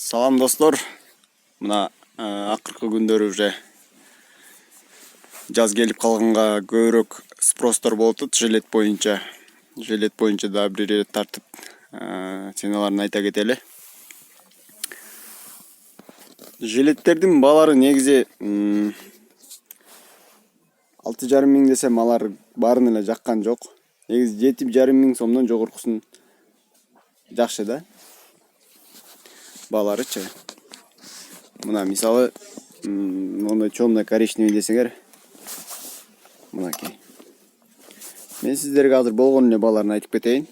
Салам достор. Мына акыркы күндөрү уже жаз келип калганга көбүрөөк спростор болуп атат жилет боюнча. Жилет боюнча да бир ирет тартып ценаларын айта кетели. Жилеттердин баалары негизи 6,5 миң десем алар баарын эле жаккан жок. Негизи 7,5 миң сомдон жогоркусун жакшы да. Бааларычы. Мына мисалы мондой чёмный коричневый десеңер. Мынакей. Мен сиздерге азыр болгон эле бааларын айтып кетейин.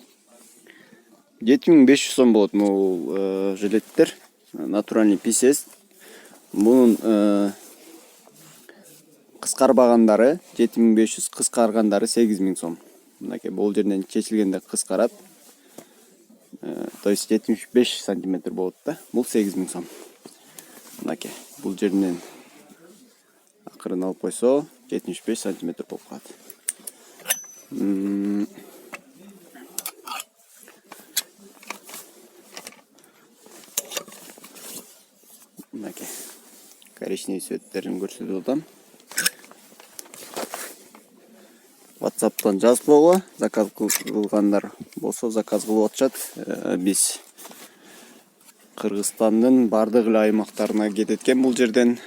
7500 сом болот бул жилеттер. Натуральный писес. Бунун кыскарбагандары 7500, кыскаргандары 8000 сом. Мынакей бул жерден чечилгенде кыскарат. То есть 75 сантиметр болот да. Бул 8000 сом. Мынакей бул жерден акырын алып койсо 75 сантиметр болуп калат. Мынакей коричневый цветтерин көрсөтүп атам. WhatsApp'тан жазып койгула, заказ кылгандар болсо заказ кылып атышат. Биз Кыргызстандын бардык эле аймактарына кетет экен бул жерден.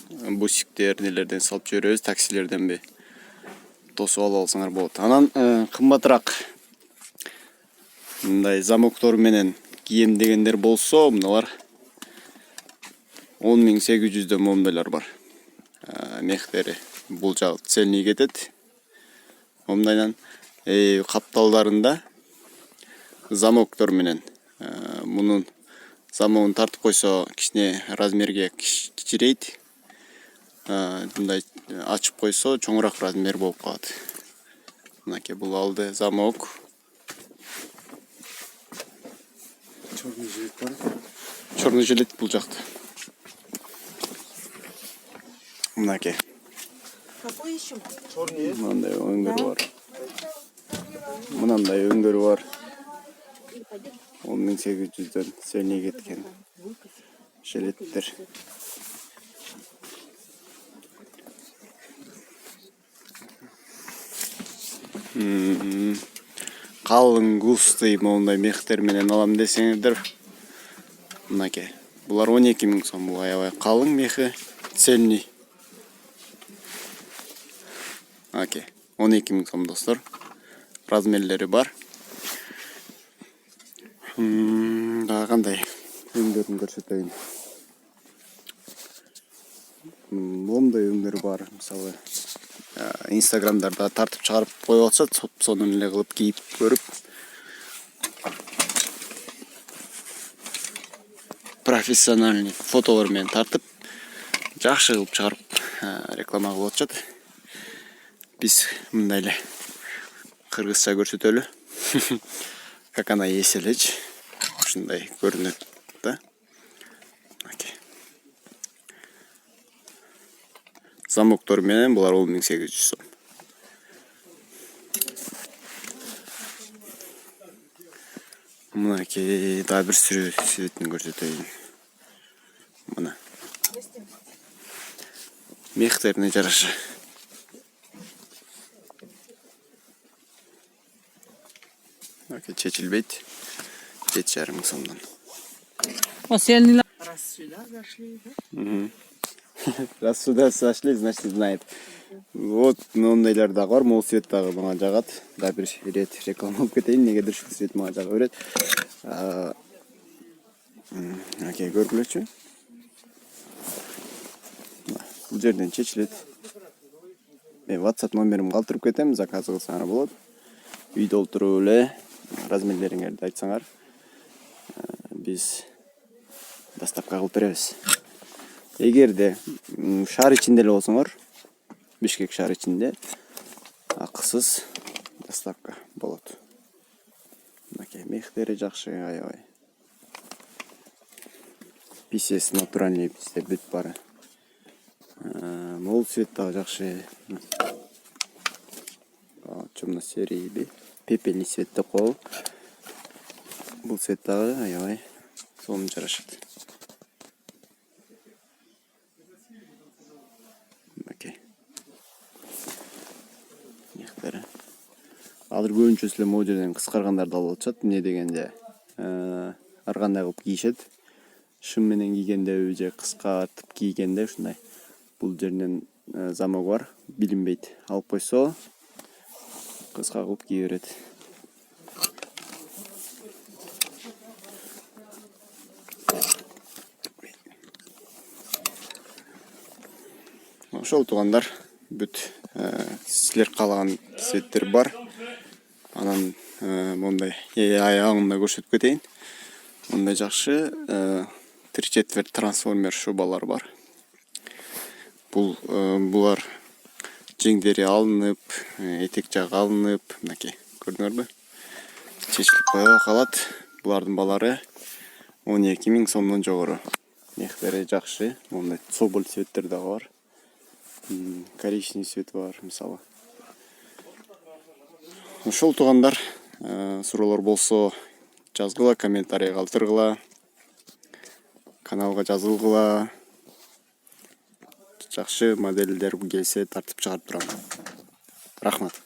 Бусиктер, нелерден салып жиберебиз, таксилерденби тосуп алып алсаңар болот. Анан кымбатыраак мындай замоктор менен кийемдегендер болсо, мыналар 10.800 момдойлор бар. Мехтери бул жагы цельный кетет. Момдайдан капталдарында замоктор менен мунун замогун тартып койсо кичине размерге кичирейт. Мындай ачып койсо чоңураак размер болуп калат. Мынакей бул алды замок. Черный жилет бар. Черный жилет бул жакта. Мынакей. Какой еще? Черный. Мындай өңдөрү бар. Мынандай өңдөрү бар. 10.800'дөн цельный кеткен жилеттер. Калың густый мондай мехтер менен алам десеңиздер. Мынакей. Булар 12.000 сом. Бул аябай калың мехи, цельный. Окей. 12.000 сом достор. Размерлери бар. Дагы кандай өңдөрүн көрсөтөйүн. Момдой өңдөрү бар. Мисалы Инстаграмдарда тартып чыгарып коюп атышат, сонун эле кылып кийип көрүп. Профессиональный фотолор менен тартып жакшы кылып чыгарып реклама кылып атышат. Биз мындай эле кыргызча көрсөтөлү. Как она есть элечи. Ушундай көрүнөт да. Окей. Замоктор менен булар 10.800 сом. Мынакей дагы бир сүрө светин көрсөтөйүн. Мына. Мехтерине жараша. Окей, чечилбейт. 7,5 миң сомдон. Раз сюда зашли, да? Раз сюда зашли, значит знает. Вот мондайлар дагы бар, могу свет дагы мага жагат. Да бир ирет реклама кылып кетейин, негедир ушул свет мага жага берет. Окей, көргүлөчү. Бул жерден чечилет. Мен WhatsApp номерим калтырып кетем, заказ кылсаңар болот. Үйдө олтуруп эле размерлериңерди айтсаңар, биз доставка кылып беребиз. Эгерде шаар ичинде эле болсоңор, Бишкек шаар ичинде акысыз доставка болот. Мынакей мехтери жакшы аябай. Писес натуральный писте бүт бары. Мол цвет дагы жакшы. Чөмнө серии пепельный цвет деп коебу. Бул цвет дагы аябай сом жарашат. Мынакей. Мектері. Азыр көбүнчөсү эле могу жерден кыскаргандарды алып атышат. Эмне дегенде, ар кандай кылып кийишет. Шым менен кийгенде же кыскартып кийгенде ушундай бул жеринен замок бар, билинбейт. Алып койсо кыска кылып кие берет. Ошол туугандар, бүт силер каалаган светтер бар. Анан мондай аягын да көрсөтүп кетейин. Мондай жакшы 3/4 трансформер шубалар бар. Булар жеңдери алынып, этек жагы алынып, мынакей, көрдүңөрбү? Чечилип кое калат. Булардын балары 12 000 сомдон жогору. Мектери жакшы. Мондай соболь светтер дагы бар. Коричневый свет бар, мисалы. Ошол туугандар, суроолор болсо жазгыла, комментарий калтыргыла, каналга жазылгыла. Жакшы модельдер келсе тартып чыгарып турам. Рахмат.